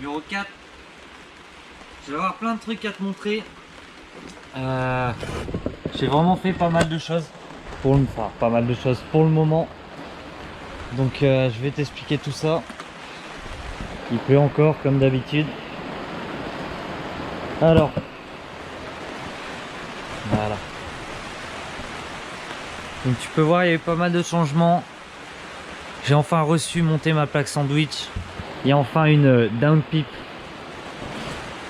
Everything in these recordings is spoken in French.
Numéro 4, je vais avoir plein de trucs à te montrer. J'ai vraiment fait pas mal de choses pour le moment. Donc je vais t'expliquer tout ça. Il pleut encore comme d'habitude. Alors, voilà. Donc tu peux voir, il y a eu pas mal de changements. J'ai enfin monté ma plaque sandwich. Il y a enfin une down pipe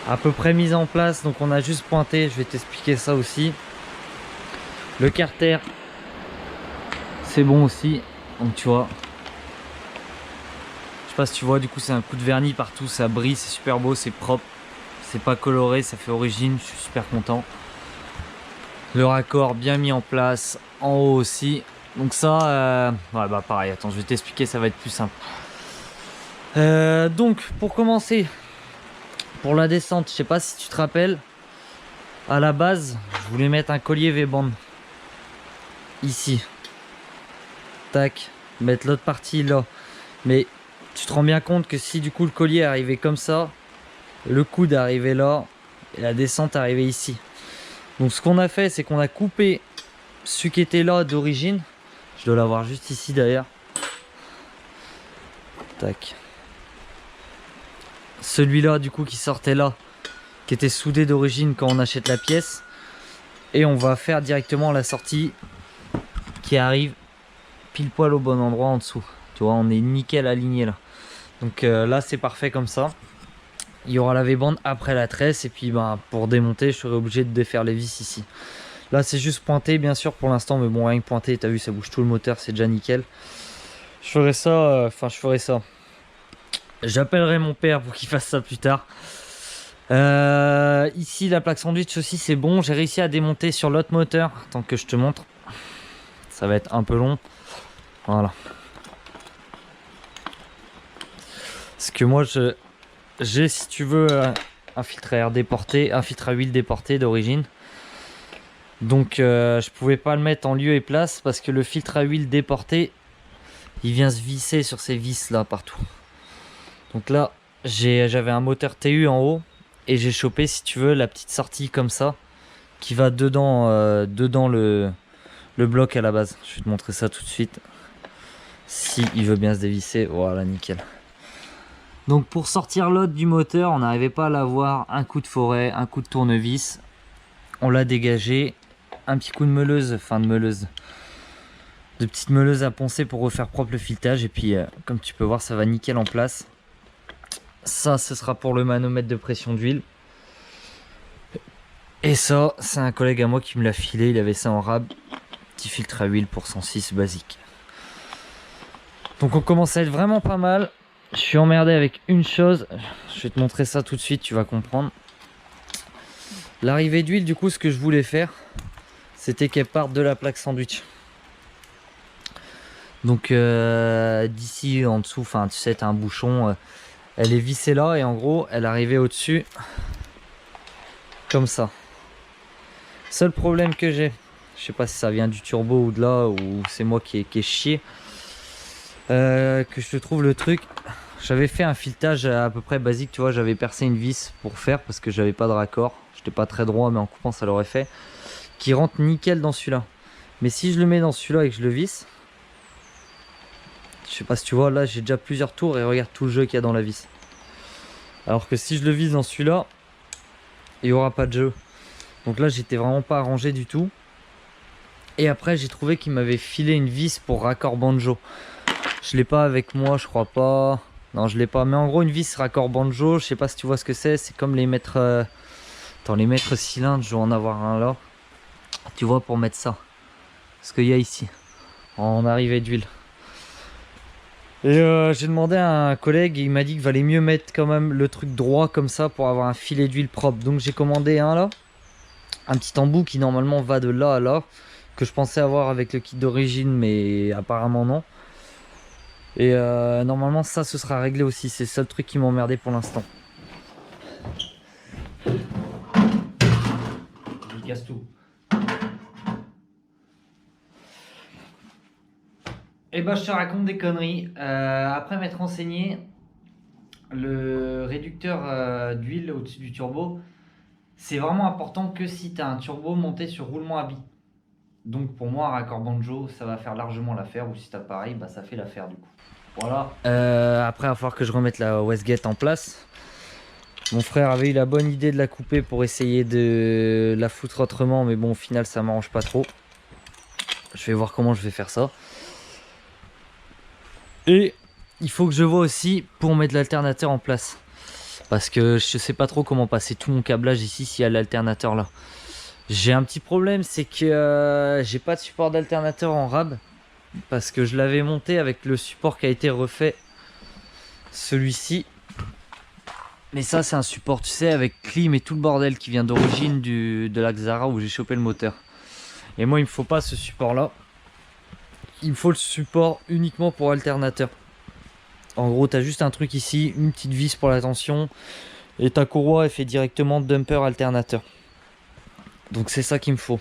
à peu près mise en place, donc on a juste pointé, je vais t'expliquer ça aussi. Le carter, c'est bon aussi, donc tu vois. Je sais pas si tu vois, du coup c'est un coup de vernis partout, ça brille, c'est super beau, c'est propre. C'est pas coloré, ça fait origine, je suis super content. Le raccord bien mis en place, en haut aussi. Donc ça, ouais, bah pareil, attends, je vais t'expliquer, ça va être plus simple. Donc pour commencer, pour la descente, je sais pas si tu te rappelles, à la base je voulais mettre un collier V-band ici, tac, mettre l'autre partie là, mais tu te rends bien compte que si du coup le collier arrivait comme ça, le coude arrivait là et la descente arrivait ici. Donc ce qu'on a fait, c'est qu'on a coupé celui qui était là d'origine, je dois l'avoir juste ici d'ailleurs, tac. Celui-là du coup qui sortait là, qui était soudé d'origine quand on achète la pièce, et on va faire directement la sortie qui arrive pile poil au bon endroit en dessous. Tu vois, on est nickel aligné là. Donc là c'est parfait comme ça. Il y aura la V-bande après la tresse, et puis ben, pour démonter je serai obligé de défaire les vis ici. Là c'est juste pointé bien sûr pour l'instant, mais bon, rien que pointé, t'as vu, ça bouge tout le moteur, c'est déjà nickel. Je ferai ça, je ferai ça. J'appellerai mon père pour qu'il fasse ça plus tard. Ici la plaque sandwich aussi c'est bon, j'ai réussi à démonter sur l'autre moteur. Attends que je te montre, ça va être un peu long. Voilà, parce que moi j'ai, si tu veux, un filtre à air déporté, un filtre à huile déporté d'origine. Donc je pouvais pas le mettre en lieu et place parce que le filtre à huile déporté il vient se visser sur ces vis là partout. Donc là j'avais un moteur TU en haut et j'ai chopé, si tu veux, la petite sortie comme ça qui va dedans, dedans le bloc à la base. Je vais te montrer ça tout de suite si il veut bien se dévisser. Voilà, nickel. Donc pour sortir l'autre du moteur, on n'arrivait pas à l'avoir. Un coup de forêt, un coup de tournevis, on l'a dégagé, un petit coup de meuleuse, de petite meuleuse à poncer pour refaire propre le filetage, et puis comme tu peux voir, ça va nickel en place. Ça, ce sera pour le manomètre de pression d'huile. Et ça, c'est un collègue à moi qui me l'a filé, il avait ça en rab. Petit filtre à huile pour 106 basique. Donc on commence à être vraiment pas mal. Je suis emmerdé avec une chose, je vais te montrer ça tout de suite, tu vas comprendre. L'arrivée d'huile, du coup, ce que je voulais faire, c'était qu'elle parte de la plaque sandwich. Donc d'ici en dessous, enfin tu sais, t'as un bouchon, elle est vissée là, et en gros elle arrivait au dessus comme ça. Seul problème que j'ai, je sais pas si ça vient du turbo ou de là, ou c'est moi qui ai chié, que je te trouve le truc, j'avais fait un filetage à peu près basique, tu vois, j'avais percé une vis pour faire parce que j'avais pas de raccord. J'étais pas très droit, mais en coupant ça l'aurait fait. Qui rentre nickel dans celui-là. Mais si je le mets dans celui-là et que je le visse, je sais pas si tu vois, là j'ai déjà plusieurs tours et regarde tout le jeu qu'il y a dans la vis. Alors que si je le visse dans celui-là, il n'y aura pas de jeu. Donc là j'étais vraiment pas arrangé du tout. Et après j'ai trouvé qu'il m'avait filé une vis pour raccord banjo. Je l'ai pas avec moi, je crois pas. Non, je l'ai pas. Mais en gros, une vis raccord banjo, je sais pas si tu vois ce que c'est. C'est comme les mètres. Attends, les mètres cylindres, je vais en avoir un là. Tu vois, pour mettre ça. Ce qu'il y a ici. En arrivée d'huile. Et j'ai demandé à un collègue et il m'a dit qu'il valait mieux mettre quand même le truc droit comme ça pour avoir un filet d'huile propre. Donc j'ai commandé un là. Un petit embout qui normalement va de là à là. Que je pensais avoir avec le kit d'origine, mais apparemment non. Et normalement ça ce sera réglé aussi, c'est le seul truc qui m'emmerdait pour l'instant. Il casse tout. Et bah je te raconte des conneries. Après m'être renseigné, le réducteur d'huile au-dessus du turbo, c'est vraiment important que si tu as un turbo monté sur roulement à billes. Donc pour moi, un raccord banjo, ça va faire largement l'affaire, ou si t'as pareil, bah ça fait l'affaire du coup. Voilà. Après, il va falloir que je remette la Westgate en place. Mon frère avait eu la bonne idée de la couper pour essayer de la foutre autrement, mais bon, au final, ça m'arrange pas trop. Je vais voir comment je vais faire ça. Et il faut que je vois aussi pour mettre l'alternateur en place. Parce que je sais pas trop comment passer tout mon câblage ici s'il y a l'alternateur là. J'ai un petit problème, c'est que j'ai pas de support d'alternateur en rab. Parce que je l'avais monté avec le support qui a été refait. Celui-ci. Mais ça c'est un support, tu sais, avec clim et tout le bordel qui vient d'origine de la Xara où j'ai chopé le moteur. Et moi il me faut pas ce support là. Il me faut le support uniquement pour alternateur. En gros tu as juste un truc ici, une petite vis pour la tension. Et ta courroie elle fait directement dumper alternateur. Donc c'est ça qu'il me faut.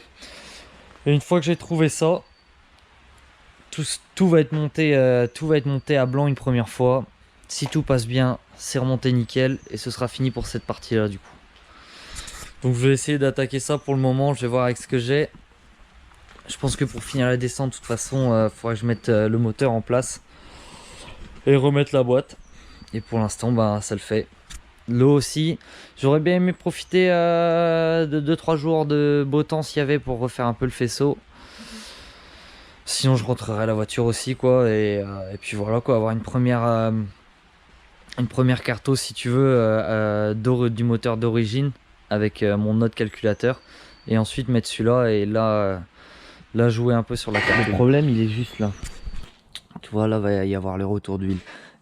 Et une fois que j'ai trouvé ça, tout va être monté, à blanc une première fois. Si tout passe bien, c'est remonté nickel et ce sera fini pour cette partie là du coup. Donc je vais essayer d'attaquer ça pour le moment, je vais voir avec ce que j'ai. Je pense que pour finir la descente, de toute façon, il faudra que je mette le moteur en place et remettre la boîte. Et pour l'instant, bah, ça le fait. L'eau aussi, j'aurais bien aimé profiter de 2-3 jours de beau temps s'il y avait pour refaire un peu le faisceau. Sinon je rentrerai à la voiture aussi quoi, et puis voilà quoi, avoir une première carto si tu veux du moteur d'origine avec mon autre calculateur, et ensuite mettre celui-là et là jouer un peu sur la carte. Le problème il est juste là, tu vois, là va y avoir le retour d'huile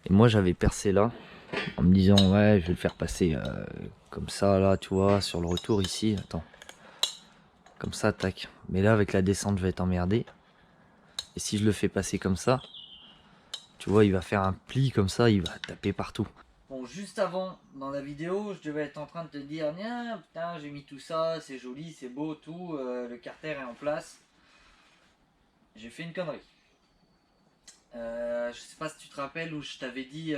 et moi j'avais percé là en me disant ouais je vais le faire passer comme ça là, tu vois, sur le retour ici, attends, comme ça tac, mais là avec la descente je vais être emmerdé. Et si je le fais passer comme ça, tu vois, il va faire un pli comme ça, il va taper partout. Bon, juste avant, dans la vidéo, je devais être en train de te dire, putain, j'ai mis tout ça, c'est joli, c'est beau, tout, le carter est en place. J'ai fait une connerie. Je sais pas si tu te rappelles où je t'avais dit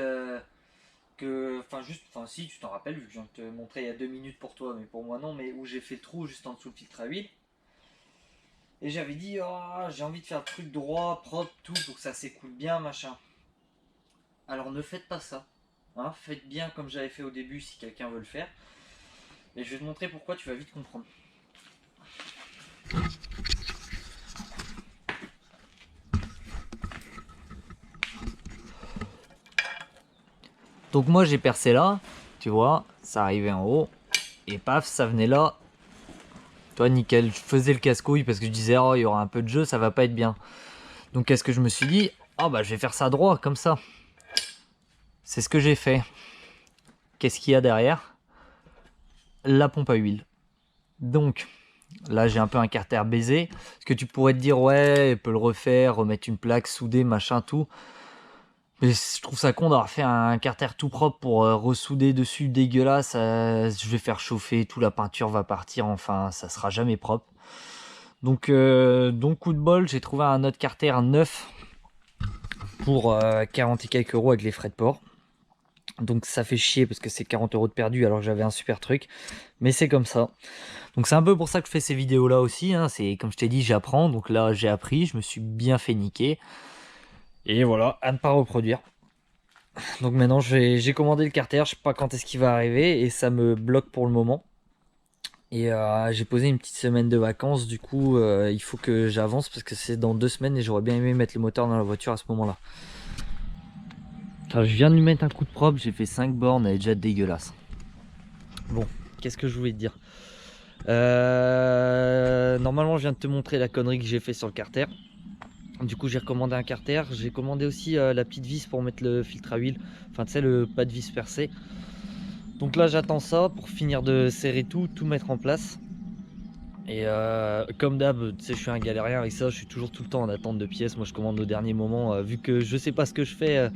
que, si tu t'en rappelles, vu que je viens de te montrer il y a 2 minutes pour toi, mais pour moi non, mais où j'ai fait le trou juste en dessous le filtre à huile. Et j'avais dit, oh, j'ai envie de faire le truc droit, propre, tout, pour que ça s'écoule bien, machin. Alors ne faites pas ça. Hein, faites bien comme j'avais fait au début si quelqu'un veut le faire. Et je vais te montrer pourquoi, tu vas vite comprendre. Donc moi j'ai percé là, tu vois, ça arrivait en haut. Et paf, ça venait là. Toi nickel, je faisais le casse-couille parce que je disais, oh il y aura un peu de jeu, ça va pas être bien. Donc qu'est-ce que je me suis dit? Oh bah je vais faire ça droit, comme ça. C'est ce que j'ai fait. Qu'est-ce qu'il y a derrière? La pompe à huile. Donc là j'ai un peu un carter baisé. Parce que tu pourrais te dire ouais, elle peut le refaire, remettre une plaque, souder, machin, tout. Mais je trouve ça con d'avoir fait un carter tout propre pour ressouder dessus dégueulasse. Je vais faire chauffer, tout la peinture va partir, enfin ça sera jamais propre. Donc coup de bol, j'ai trouvé un autre carter neuf pour 40 et quelques euros avec les frais de port. Donc ça fait chier parce que c'est 40 € de perdu alors que j'avais un super truc. Mais c'est comme ça. Donc c'est un peu pour ça que je fais ces vidéos là aussi, hein. C'est comme je t'ai dit, j'apprends. Donc là j'ai appris, je me suis bien fait niquer. Et voilà, à ne pas reproduire. Donc maintenant j'ai commandé le carter, je sais pas quand est-ce qu'il va arriver et ça me bloque pour le moment. Et j'ai posé une petite semaine de vacances, du coup il faut que j'avance parce que c'est dans 2 semaines et j'aurais bien aimé mettre le moteur dans la voiture à ce moment-là. Alors, je viens de lui mettre un coup de propre, j'ai fait 5 bornes, elle est déjà dégueulasse. Bon, qu'est-ce que je voulais te dire? Normalement je viens de te montrer la connerie que j'ai fait sur le carter. Du coup j'ai recommandé un carter, j'ai commandé aussi la petite vis pour mettre le filtre à huile. Enfin tu sais, le pas de vis percé. Donc là j'attends ça pour finir de serrer tout mettre en place. Et comme d'hab, tu sais, je suis un galérien avec ça, je suis toujours tout le temps en attente de pièces. Moi je commande au dernier moment, vu que je sais pas ce que je fais,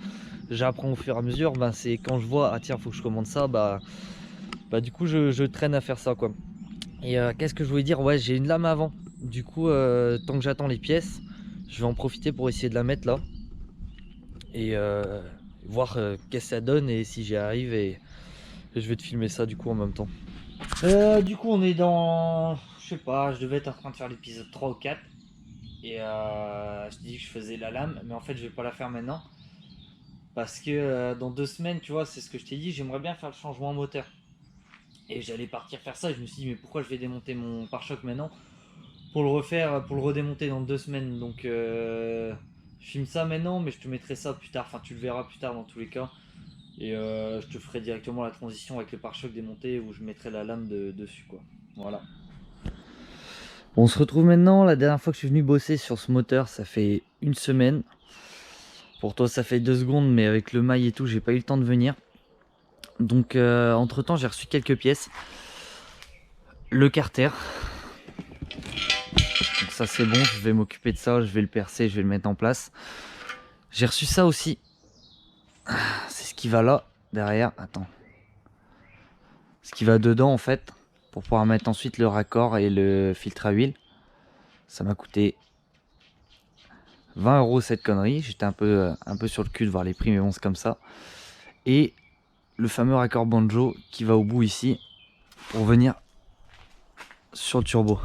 j'apprends au fur et à mesure. Ben, c'est quand je vois, ah tiens, faut que je commande ça, bah du coup je traîne à faire ça quoi. Et qu'est-ce que je voulais dire? Ouais, j'ai une lame avant. Du coup, tant que j'attends les pièces, je vais en profiter pour essayer de la mettre là. Et voir qu'est-ce que ça donne et si j'y arrive. Et je vais te filmer ça du coup en même temps. Du coup, on est dans... Je sais pas, je devais être en train de faire l'épisode 3 ou 4. Et je te dis que je faisais la lame. Mais en fait, je vais pas la faire maintenant. Parce que dans 2 semaines, tu vois, c'est ce que je t'ai dit, j'aimerais bien faire le changement moteur. Et j'allais partir faire ça. Et je me suis dit, mais pourquoi je vais démonter mon pare-choc maintenant pour le refaire, pour le redémonter dans 2 semaines. Donc je filme ça maintenant, mais je te mettrai ça plus tard. Enfin, tu le verras plus tard dans tous les cas. Et je te ferai directement la transition avec le pare-choc démonté où je mettrai la lame dessus, quoi. Voilà. On se retrouve maintenant. La dernière fois que je suis venu bosser sur ce moteur, ça fait 1 semaine. Pour toi, ça fait 2 secondes, mais avec le mail et tout, j'ai pas eu le temps de venir. Donc entre temps, j'ai reçu quelques pièces. Le carter. Donc ça c'est bon, je vais m'occuper de ça, je vais le percer, je vais le mettre en place. J'ai reçu ça aussi. C'est ce qui va là, derrière. Attends. Ce qui va dedans en fait, pour pouvoir mettre ensuite le raccord et le filtre à huile. Ça m'a coûté 20 € cette connerie. J'étais un peu sur le cul de voir les prix, mais bon c'est comme ça. Et le fameux raccord banjo qui va au bout ici, pour venir sur le turbo.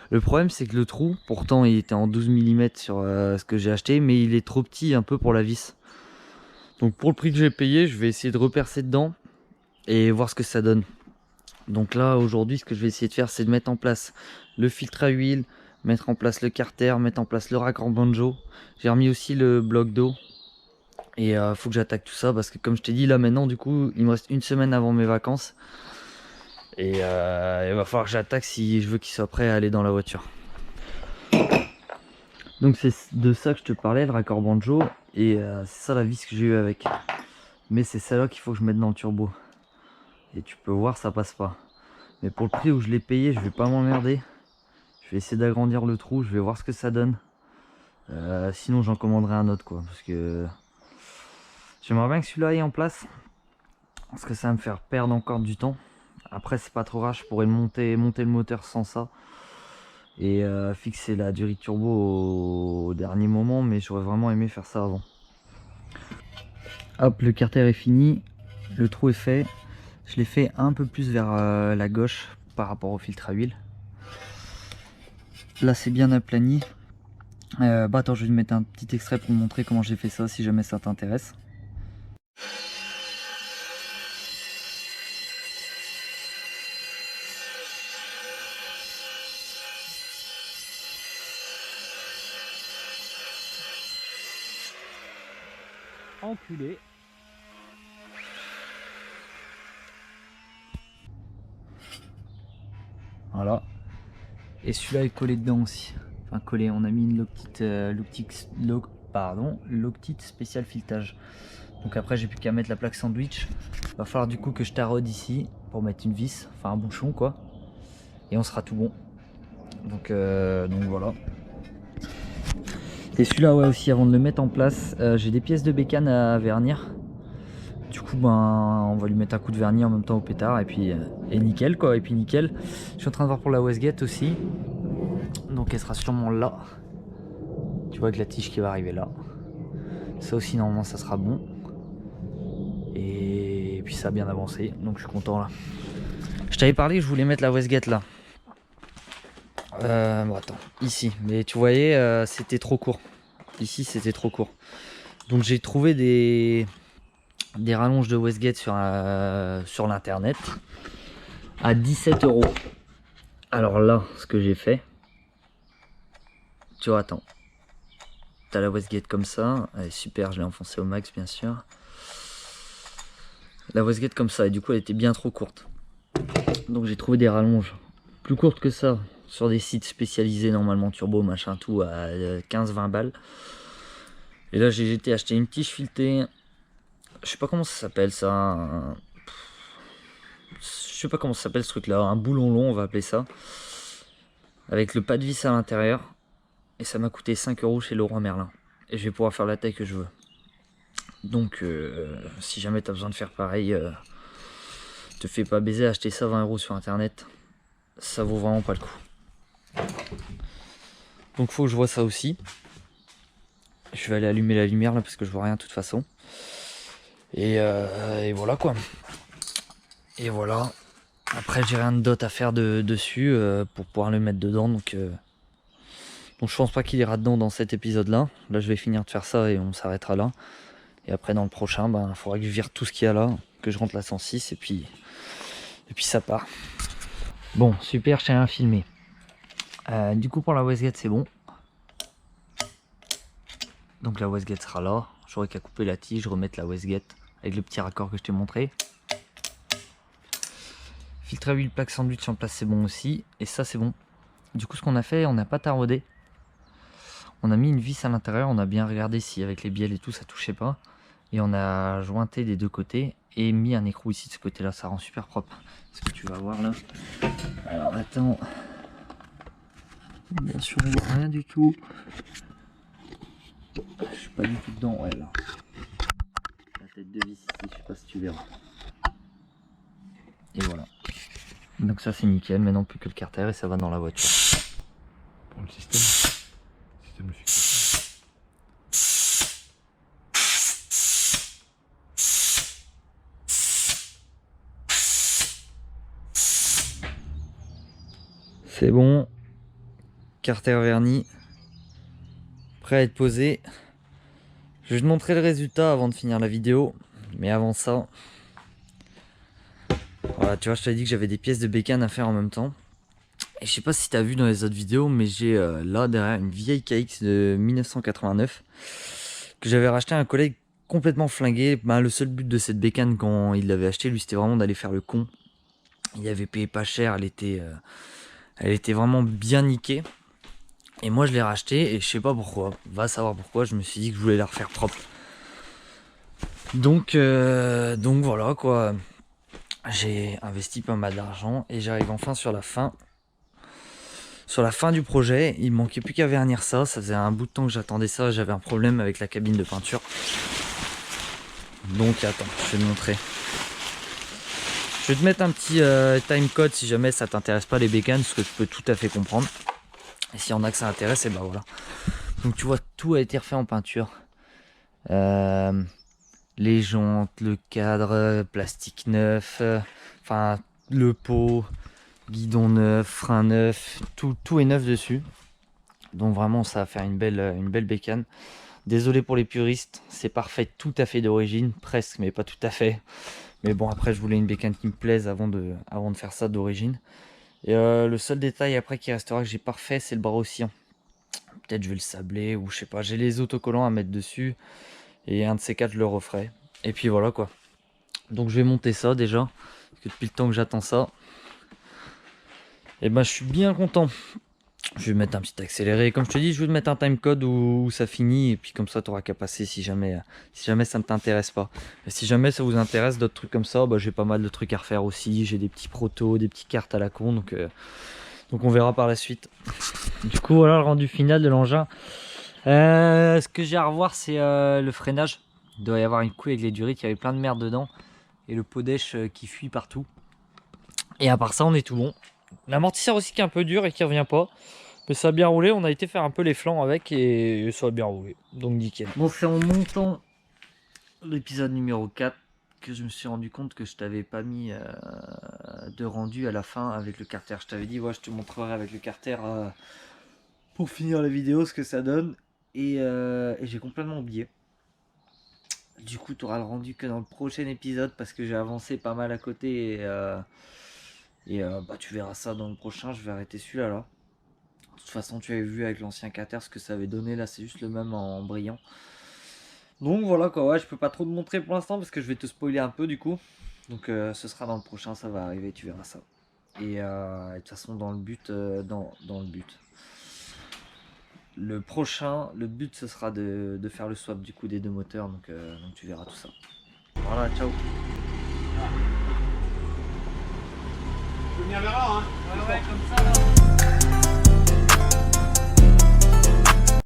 Le problème c'est que le trou, pourtant il était en 12 mm sur ce que j'ai acheté, mais il est trop petit un peu pour la vis. Donc pour le prix que j'ai payé, je vais essayer de repercer dedans et voir ce que ça donne. Donc là aujourd'hui ce que je vais essayer de faire c'est de mettre en place le filtre à huile, mettre en place le carter, mettre en place le raccord banjo. J'ai remis aussi le bloc d'eau. Et faut que j'attaque tout ça parce que comme je t'ai dit là maintenant du coup il me reste 1 semaine avant mes vacances. Et il va falloir que j'attaque si je veux qu'il soit prêt à aller dans la voiture. Donc c'est de ça que je te parlais, le raccord banjo. Et c'est ça la vis que j'ai eu avec. Mais c'est celle-là qu'il faut que je mette dans le turbo. Et tu peux voir ça passe pas. Mais pour le prix où je l'ai payé, je vais pas m'emmerder. Je vais essayer d'agrandir le trou, je vais voir ce que ça donne. Sinon j'en commanderai un autre quoi. Parce que j'aimerais bien que celui-là aille en place. Parce que ça va me faire perdre encore du temps. Après c'est pas trop rare, je pourrais monter le moteur sans ça. Et fixer la durée turbo au dernier moment. Mais j'aurais vraiment aimé faire ça avant. Hop, le carter est fini. Le trou est fait. Je l'ai fait un peu plus vers la gauche par rapport au filtre à huile. Là c'est bien aplani. Bah attends, je vais te mettre un petit extrait pour te montrer comment j'ai fait ça si jamais ça t'intéresse. Enculé. Voilà. Et celui-là est collé dedans aussi. Enfin collé, on a mis une Loctite spécial filetage. Donc après j'ai plus qu'à mettre la plaque sandwich. Va falloir du coup que je taraude ici pour mettre une vis, enfin un bouchon quoi. Et on sera tout bon. Donc voilà. Et celui-là ouais aussi avant de le mettre en place, j'ai des pièces de bécane à vernir. Du coup ben on va lui mettre un coup de vernis en même temps au pétard et puis et nickel quoi. Et puis nickel. Je suis en train de voir pour la Westgate aussi. Donc elle sera sûrement là. Tu vois avec la tige qui va arriver là. Ça aussi normalement ça sera bon. Et puis ça a bien avancé, donc je suis content là. Je t'avais parlé que je voulais mettre la Westgate là. Bon attends, ici, mais tu voyais c'était trop court. Ici c'était trop court. Donc j'ai trouvé des rallonges de Westgate sur l'internet à 17 €. Alors là, ce que j'ai fait, tu vois, attends. T'as la Westgate comme ça, elle est super, je l'ai enfoncée au max bien sûr. La Westgate comme ça, et du coup elle était bien trop courte. Donc j'ai trouvé des rallonges plus courtes que ça sur des sites spécialisés normalement turbo machin tout à 15-20 balles. Et là j'ai été acheter une tige filetée, je sais pas comment ça s'appelle ça, je sais pas comment ça s'appelle ce truc là, un boulon long on va appeler ça, avec le pas de vis à l'intérieur, et ça m'a coûté 5 € chez Leroy Merlin, et je vais pouvoir faire la taille que je veux. Donc si jamais tu as besoin de faire pareil, te fais pas baiser, acheter ça 20 € sur internet, ça vaut vraiment pas le coup. Donc faut que je vois ça aussi. Je vais aller allumer la lumière là parce que je vois rien de toute façon. Et voilà quoi. Et voilà. Après j'ai rien d'autre à faire dessus pour pouvoir le mettre dedans. Donc je pense pas qu'il ira dedans dans cet épisode là. Là je vais finir de faire ça et on s'arrêtera là. Et après dans le prochain, il faudra que je vire tout ce qu'il y a là, que je rentre la 106 et puis ça part. Bon super, je t'ai rien filmé. Du coup pour la Westgate c'est bon. Donc la Westgate sera là. J'aurai qu'à couper la tige, remettre la Westgate avec le petit raccord que je t'ai montré. Filtre à huile plaque sandwich en place c'est bon aussi. Et ça c'est bon. Du coup ce qu'on a fait, on n'a pas taraudé. On a mis une vis à l'intérieur, on a bien regardé si avec les bielles et tout ça touchait pas. Et on a jointé des deux côtés et mis un écrou ici de ce côté là, ça rend super propre. Ce que tu vas voir là. Alors attends. Bien sûr il n'y a rien du tout. Je suis pas du tout dedans, ouais là. La tête de vis ici, je sais pas si tu verras. Et voilà. Donc ça c'est nickel, maintenant plus que le carter et ça va dans la voiture. Pour le système de fixation. C'est bon. Carter verni. Prêt à être posé. Je vais te montrer le résultat avant de finir la vidéo. Mais avant ça... Voilà, tu vois, je t'avais dit que j'avais des pièces de bécane à faire en même temps. Et je sais pas si tu as vu dans les autres vidéos, mais j'ai là derrière une vieille KX de 1989 que j'avais racheté à un collègue complètement flingué. Le seul but de cette bécane quand il l'avait acheté, lui, c'était vraiment d'aller faire le con. Il avait payé pas cher, elle était vraiment bien niquée. Et moi je l'ai racheté et je sais pas pourquoi, va savoir pourquoi, je me suis dit que je voulais la refaire propre. Donc voilà quoi, j'ai investi pas mal d'argent et j'arrive enfin sur la fin du projet. Il me manquait plus qu'à vernir ça, ça faisait un bout de temps que j'attendais ça, j'avais un problème avec la cabine de peinture. Donc attends, je vais te montrer. Je vais te mettre un petit time code si jamais ça t'intéresse pas les bécanes, ce que je peux tout à fait comprendre. Et s'il y en a que ça intéresse, et ben voilà. Donc tu vois, tout a été refait en peinture. Les jantes, le cadre, plastique neuf, enfin le pot, guidon neuf, frein neuf, tout est neuf dessus. Donc vraiment ça va faire une belle bécane. Désolé pour les puristes, c'est parfait tout à fait d'origine, presque mais pas tout à fait. Mais bon après je voulais une bécane qui me plaise avant de faire ça d'origine. Et le seul détail après qui restera que j'ai pas refait, c'est le bras oscillant. Peut-être je vais le sabler ou je sais pas, j'ai les autocollants à mettre dessus. Et un de ces quatre je le referai. Et puis voilà quoi. Donc je vais monter ça déjà. Parce que depuis le temps que j'attends ça. Et ben je suis bien content. Je vais mettre un petit accéléré. Comme je te dis, je vais te mettre un timecode où ça finit. Et puis comme ça tu n'auras qu'à passer si jamais ça ne t'intéresse pas. Et si jamais ça vous intéresse d'autres trucs comme ça, j'ai pas mal de trucs à refaire aussi. J'ai des petits protos, des petites cartes à la con. Donc on verra par la suite. Du coup voilà le rendu final de l'engin. Ce que j'ai à revoir c'est le freinage. Il doit y avoir une couille avec les durites, il y avait plein de merde dedans. Et le pot d'èche qui fuit partout. Et à part ça on est tout bon. L'amortisseur aussi qui est un peu dur et qui revient pas. Mais ça a bien roulé, on a été faire un peu les flancs avec et ça a bien roulé. Donc nickel. Bon c'est en montant l'épisode numéro 4 que je me suis rendu compte que je t'avais pas mis de rendu à la fin avec le carter. Je t'avais dit, ouais, je te montrerai avec le carter pour finir la vidéo ce que ça donne. Et j'ai complètement oublié. Du coup, tu auras le rendu que dans le prochain épisode parce que j'ai avancé pas mal à côté. Bah, tu verras ça dans le prochain. Je vais arrêter celui-là là. De toute façon, tu avais vu avec l'ancien carter ce que ça avait donné. Là, c'est juste le même en brillant. Donc voilà quoi, ouais, je peux pas trop te montrer pour l'instant parce que je vais te spoiler un peu du coup. Donc ce sera dans le prochain, ça va arriver, tu verras ça. Et de toute façon dans le but, dans le but. Le prochain, le but ce sera de faire le swap du coup des deux moteurs, donc tu verras tout ça. Voilà, ciao. Tu peux venir vers là, hein. Ouais, comme ça là.